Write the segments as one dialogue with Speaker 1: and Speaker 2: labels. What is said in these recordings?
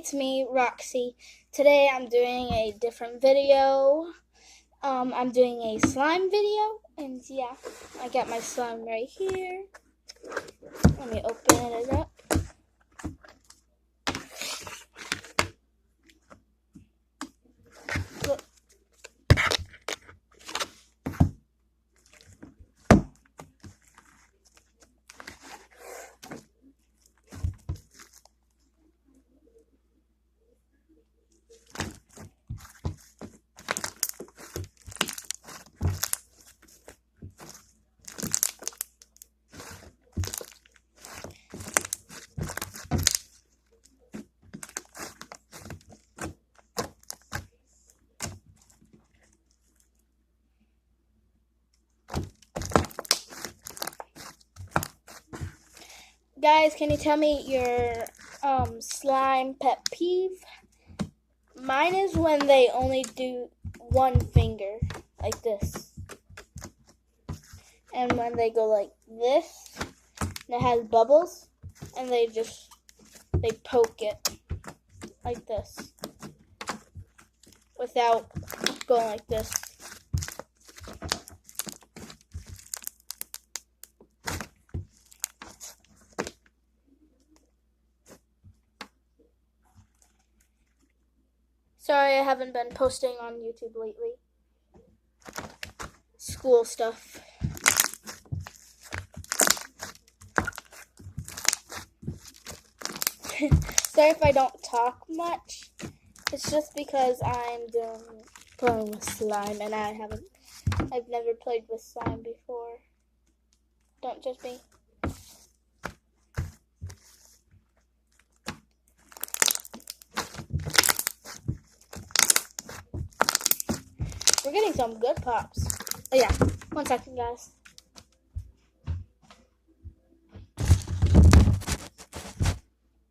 Speaker 1: it's me, Roxy. Today I'm doing a different video. I'm doing a slime video, and yeah, I got my slime right here. Let me open it up. Look. Guys, can you tell me your slime pet peeve? Mine is when they only do one finger, like this. And when they go like this, and it has bubbles, and they poke it like this without going like this. Sorry, I haven't been posting on YouTube lately. School stuff. Sorry if I don't talk much. It's just because I'm playing with slime, and I've never played with slime before. Don't judge me. We're getting some good pops. Oh yeah, 1 second, guys.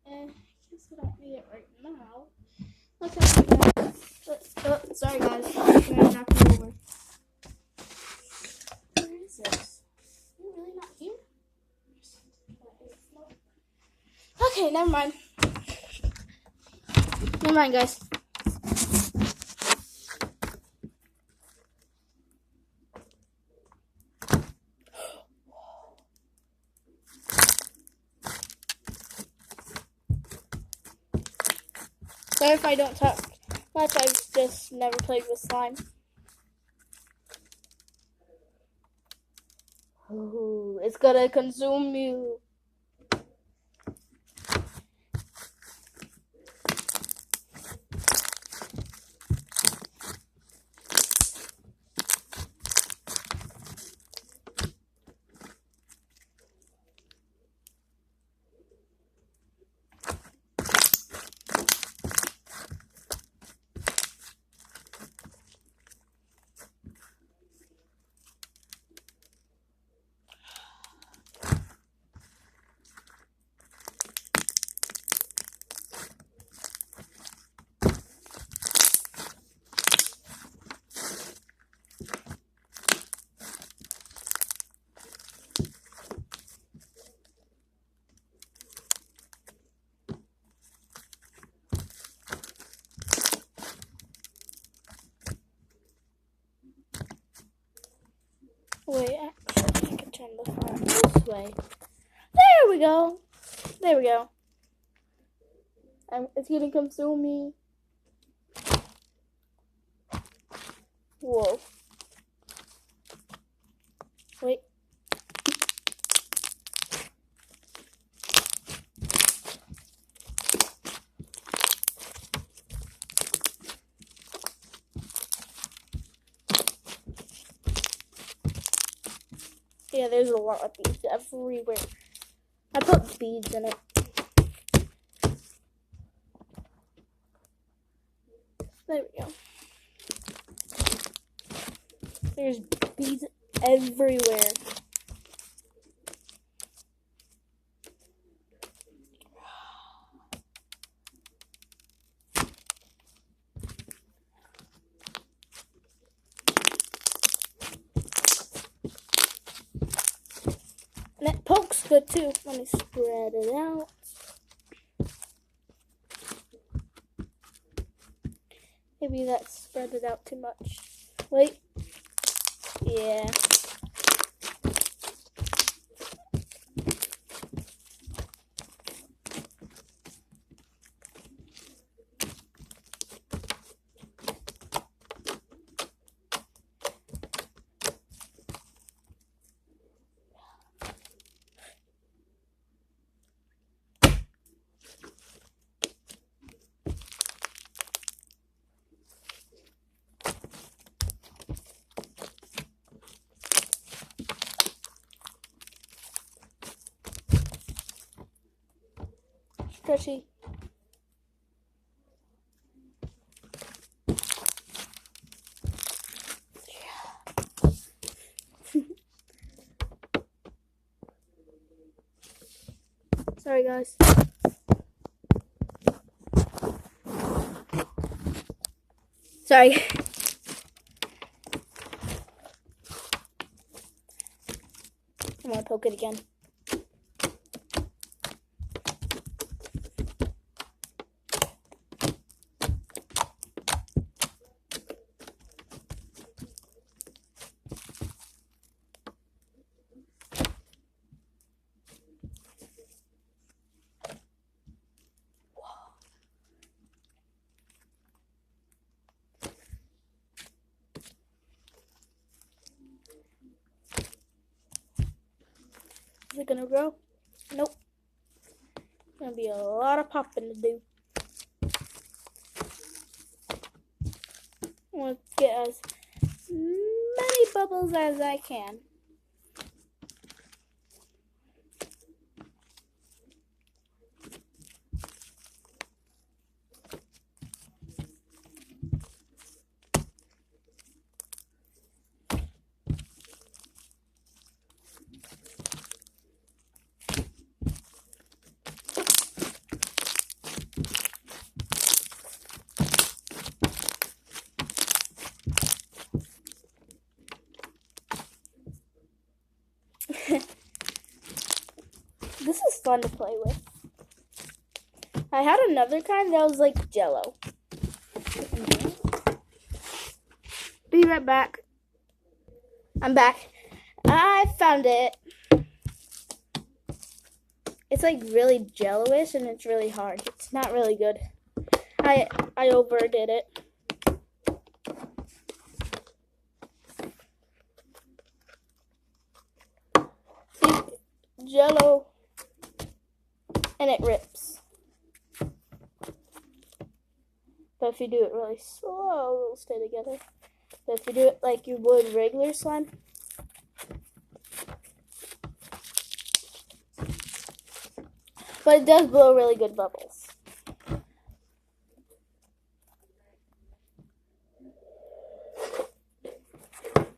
Speaker 1: I guess I don't need it right now. Okay, guys. Sorry, guys. I'm gonna knock you over. Where is this? Is it really not here? Okay, never mind. Never mind, guys. Sorry if I don't talk much, I've just never played with slime. Ooh, it's gonna consume you. Wait, actually, I can turn the phone this way. There we go. There we go. It's gonna consume me. Whoa. Wait. Yeah, there's a lot of beads everywhere. I put beads in it. There we go. There's beads everywhere. And it pokes good too. Let me spread it out. Maybe that spread it out too much. Wait. Yeah. Stretchy. Sorry, guys. Sorry. I'm gonna poke it again. Is it gonna grow? Nope. Gonna be a lot of popping to do. I want to get as many bubbles as I can. This is fun to play with. I had another kind that was like Jello. Be right back. I'm back. I found it. It's like really jello-ish and it's really hard. It's not really good. I overdid it. See, Jello, and it rips. But if you do it really slow, it'll stay together. But if you do it like you would regular slime, but it does blow really good bubbles.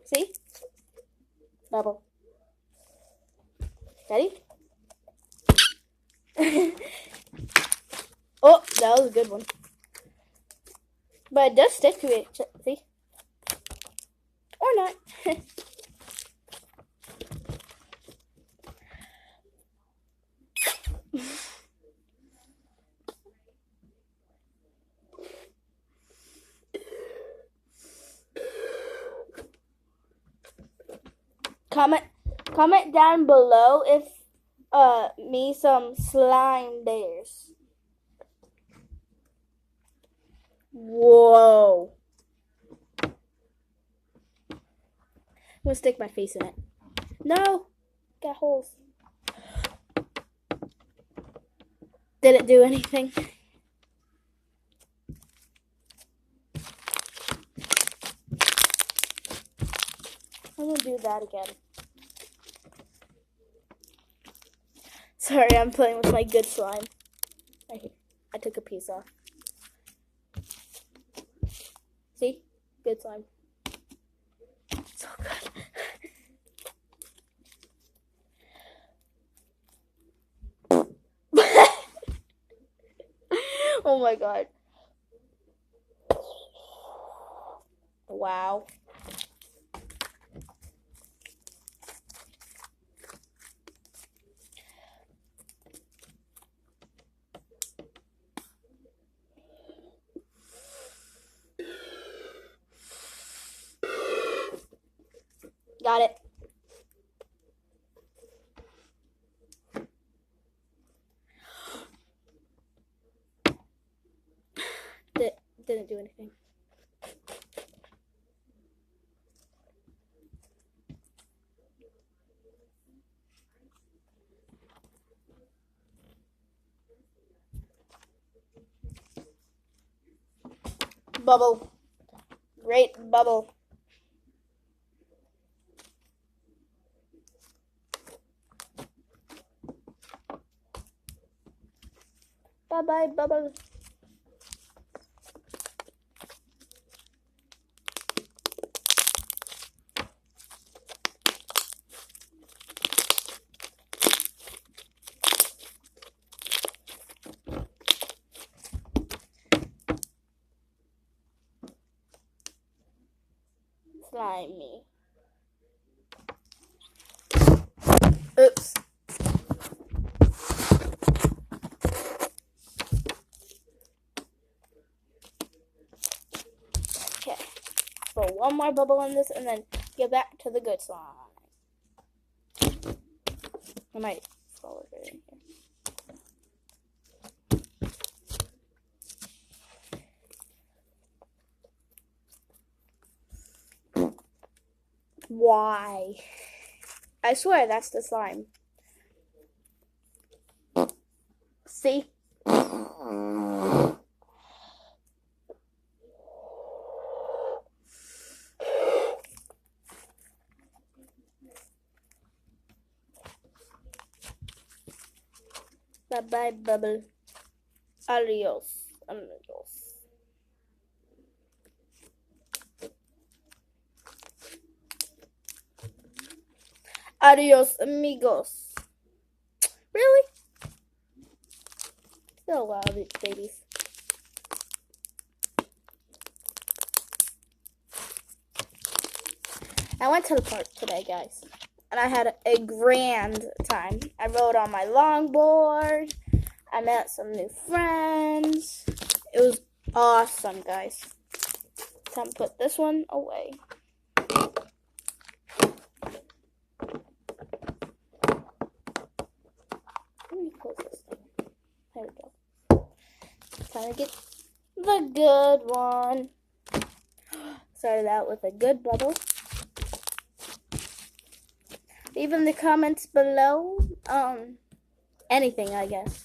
Speaker 1: See? Bubble. Ready? Oh, that was a good one. But it does stick to it, see? Or not. Comment down below if me some slime bears. Whoa. I'm gonna stick my face in it. No, got holes. Did it do anything? I'm gonna do that again. Sorry, I'm playing with my good slime. I took a piece off. See? Good slime. So good. Oh my god. Wow. Got it. Didn't do anything. Bubble. Great bubble. Bye-bye, bubble. Slimy. Oops. Okay. Put one more bubble in this and then get back to the good slime. I might fall over in here. Why? I swear that's the slime. See? Bye-bye, bubble. Adios. Amigos. Adios, amigos. Really? Still wild, babies. I went to the park today, guys. And I had a grand time. I rode on my longboard. I met some new friends. It was awesome, guys. Time to put this one away. Let me close this thing. There we go. Time to get the good one. Started out with a good bubble. Leave in the comments below, anything, I guess.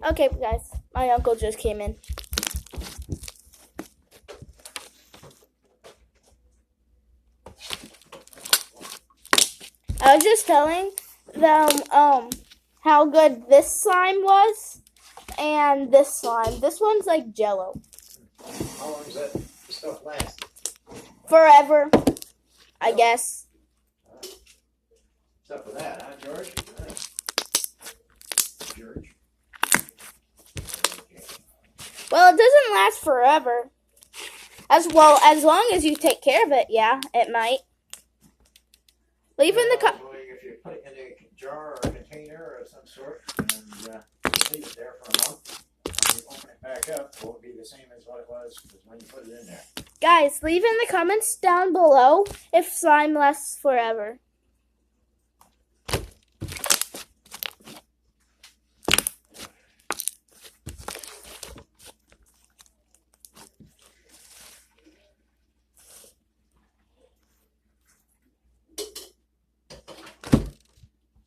Speaker 1: Okay, guys, my uncle just came in. I was just telling them, how good this slime was, and this slime. This one's like Jello.
Speaker 2: How long does that stuff last?
Speaker 1: Forever, I guess.
Speaker 2: Except for that, huh, George? George. Okay.
Speaker 1: Well, it doesn't last forever. As well, as long as you take care of it, yeah, it might. Leave in the
Speaker 2: If you put it in a jar or a container of some sort and leave it there for a month, and you open it back up, it won't be the same as what it was when you put it in there.
Speaker 1: Guys, leave in the comments down below if slime lasts forever.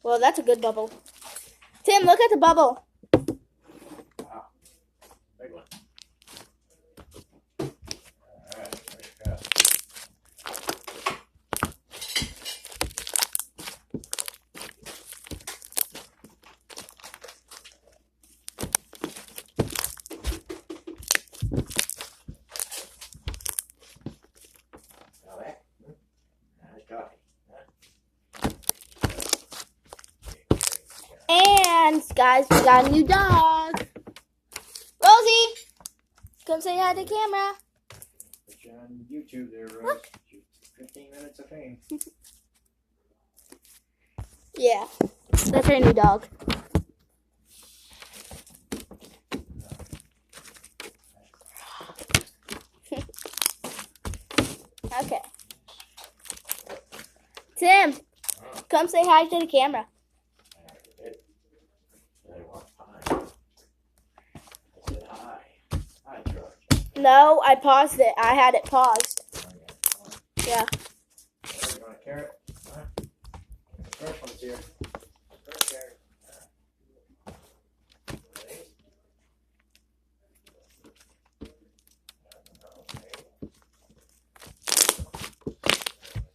Speaker 1: Well, that's a good bubble. Tim, look at the bubble.
Speaker 2: Wow. Big one. Alright, there you go. Now that? Nice coffee.
Speaker 1: And, guys, we got a new dog. Rosie, come say hi to the camera.
Speaker 2: Put you on YouTube there, Rose.
Speaker 1: Look.
Speaker 2: 15 minutes of fame.
Speaker 1: Yeah, that's our new dog. Tim,
Speaker 2: Oh,
Speaker 1: come say hi to the camera.
Speaker 2: I did. I want pie. I said hi. Hi, George.
Speaker 1: No, I paused it. I had it paused.
Speaker 2: Okay.
Speaker 1: Yeah.
Speaker 2: You want a carrot? Huh? The first one's here. First carrot. Ready?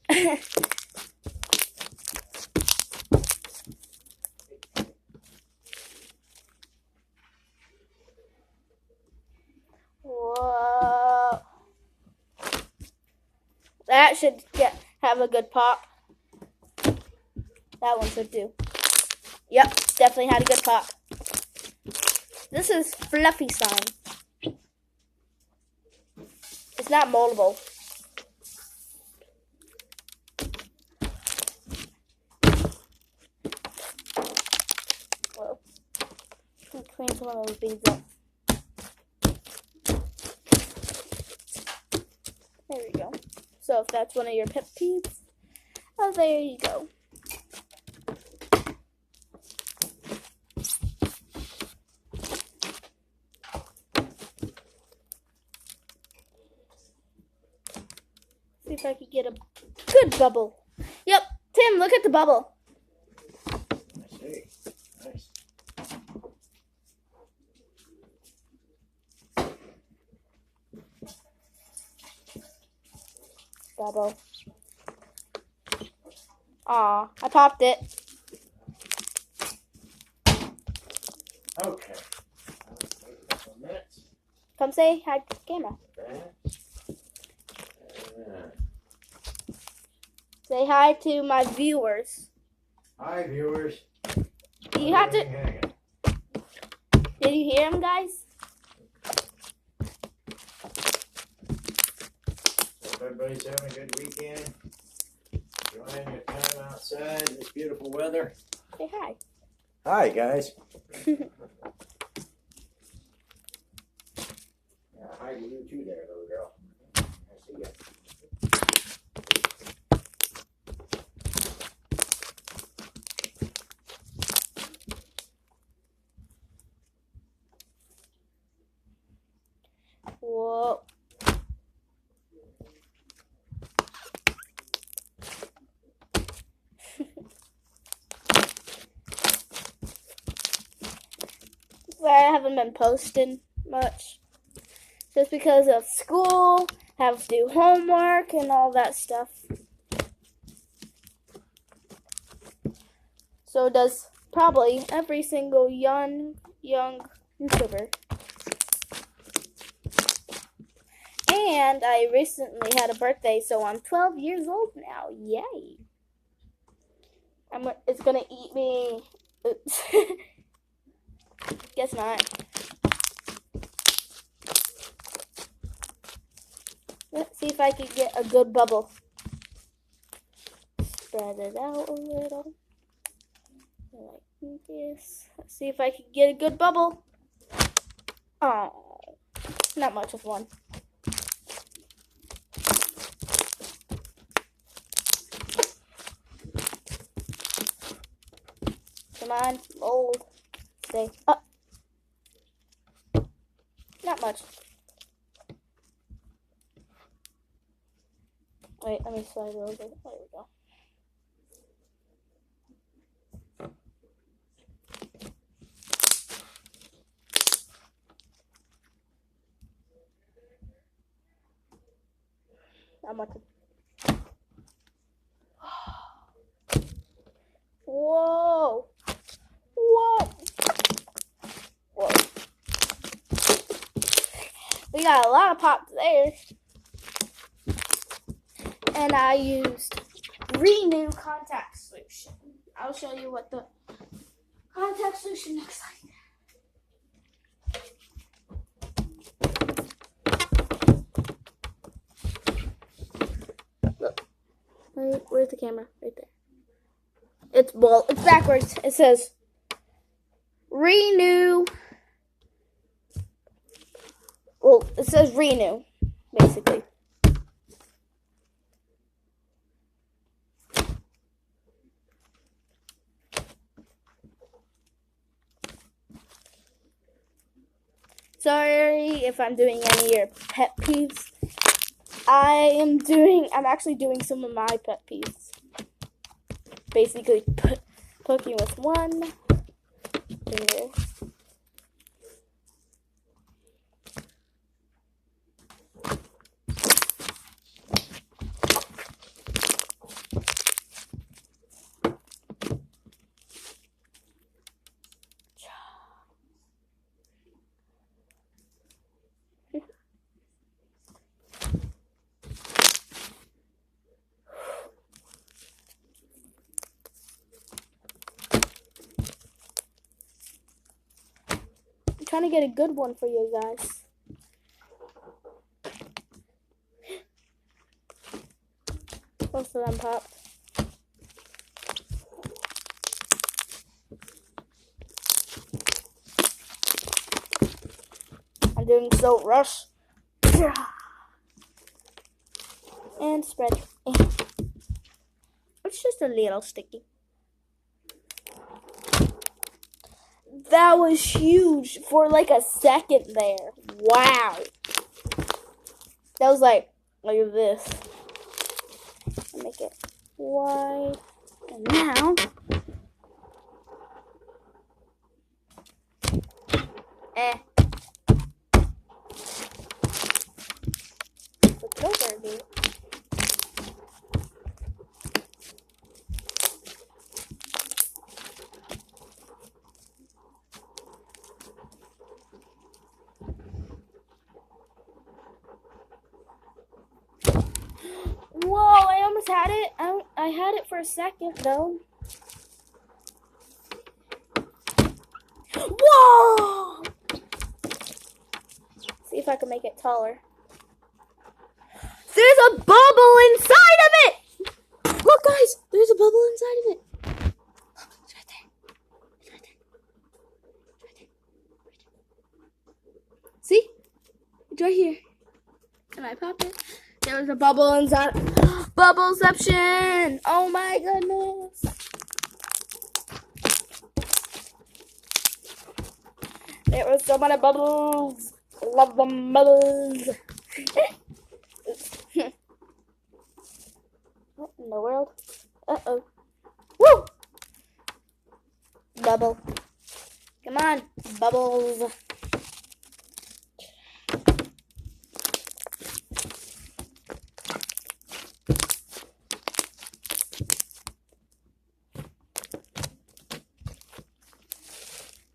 Speaker 2: Okay.
Speaker 1: Whoa. That should have a good pop. That one should do. Yep, definitely had a good pop. This is fluffy slime. It's not moldable. Whoa. Let me clean some of those beads up. There we go. So if that's one of your pet peeves, oh, there you go. See if I could get a good bubble. Yep, Tim, look at the bubble.
Speaker 2: I see. Nice.
Speaker 1: Bubble. Aw, I popped it.
Speaker 2: Okay. Wait a couple minutes.
Speaker 1: Come say hi to the camera. Say hi to my viewers.
Speaker 2: Hi, viewers.
Speaker 1: You have to.
Speaker 2: Hanging.
Speaker 1: Did you hear him, guys?
Speaker 2: Hope everybody's having a good weekend. Enjoying your time outside in this beautiful weather.
Speaker 1: Say hi.
Speaker 2: Hi, guys. Yeah, hi to you too there, little girl. I see you.
Speaker 1: Whoa. Sorry, I haven't been posting much. Just because of school, have to do homework and all that stuff. So does probably every single young YouTuber. And I recently had a birthday, so I'm 12 years old now. Yay! It's gonna eat me. Oops. Guess not. Let's see if I can get a good bubble. Spread it out a little. Like this. Let's see if I can get a good bubble. Oh, not much of one. Come on, mold. Stay up. Not much. Wait, let me slide it over. There we go. Not much. Whoa! Whoa! Whoa! We got a lot of pops there. And I used Renew contact solution. I'll show you what the contact solution looks like. Look. Where's the camera? Right there. It's backwards. It says Renew. Well, it says Renew, basically. Sorry if I'm doing any of your pet peeves. I'm actually doing some of my pet peeves. Basically, poking with one finger. I'm trying to get a good one for you guys. Most of them popped. I'm doing Salt Rush. And spread. It's just a little sticky. That was huge for like a second there. Wow. That was like at this. I'll make it wide. And now, flip it over a bit. Whoa, I almost had it. I had it for a second, though. Whoa! See if I can make it taller. There's a bubble inside of it! Look, guys, there's a bubble inside of it. It's right there. It's right there. It's right there. See? It's right here. Can I pop it? There was a bubble inside. Bubbleception! Oh my goodness. There was so many bubbles. Love them bubbles. What in the world? Uh-oh. Woo! Bubble. Come on, bubbles.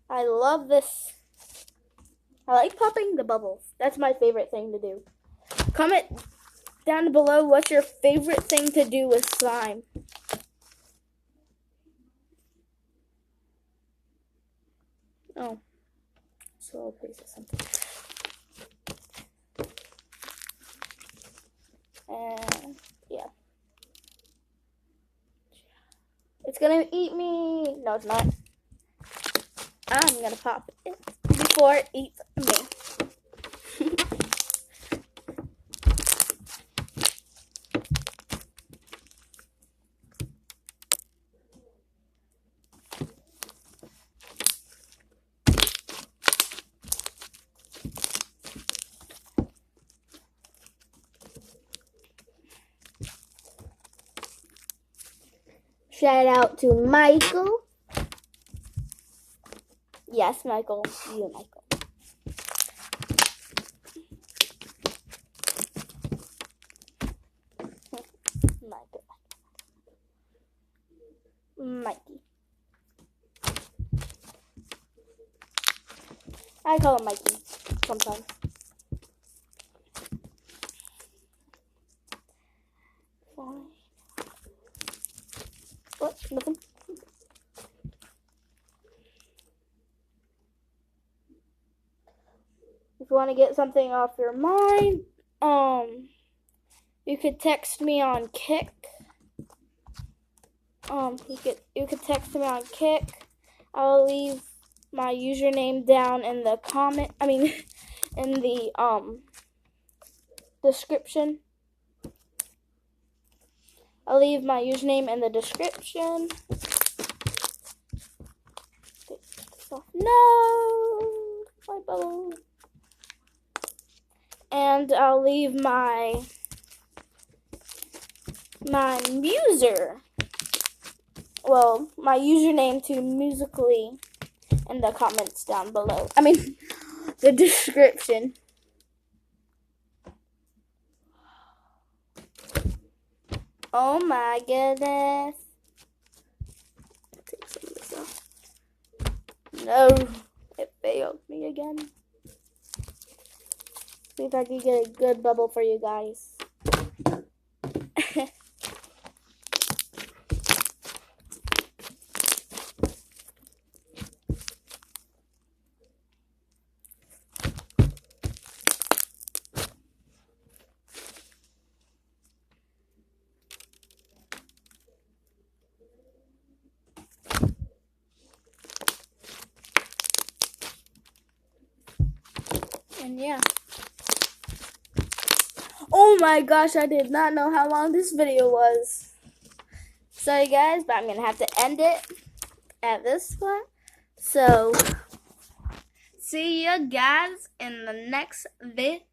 Speaker 1: I love this. I like popping the bubbles. That's my favorite thing to do. Comment down below what's your favorite thing to do with slime. Oh. So I'll place something. And yeah. It's gonna eat me. No, it's not. I'm gonna pop it before it eats me. Shout out to Michael. Yes, Michael. You, Michael. Michael. Mikey. I call him Mikey sometimes. What? Nothing. If you want to get something off your mind, you could text me on Kik. You could text me on Kik. I'll leave my username down in the in the description. I'll leave my username in the description. No, my bubble. And I'll leave my user, well, my username to Musical.ly in the comments down below. I mean, the description. Oh my goodness. Take some of this off. No, it failed me again. See if I can get a good bubble for you guys. And yeah. Oh my gosh, I did not know how long this video was. Sorry guys, but I'm going to have to end it at this point. So, see you guys in the next video.